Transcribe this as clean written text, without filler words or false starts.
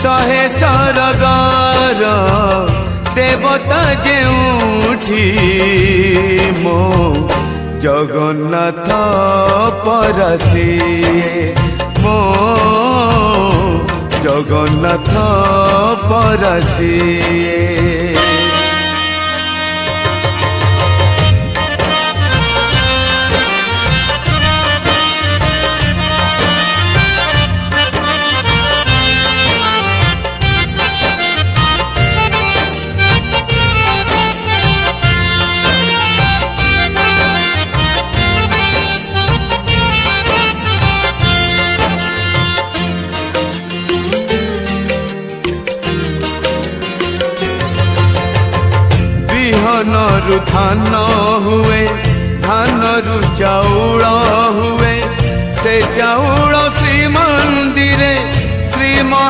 शहे सरगार देवता जेउठी मो जगन्नाथ परसी मो जगन्नाथ परसी धानरु धान हुए धानरु चाउल हुए से चाउल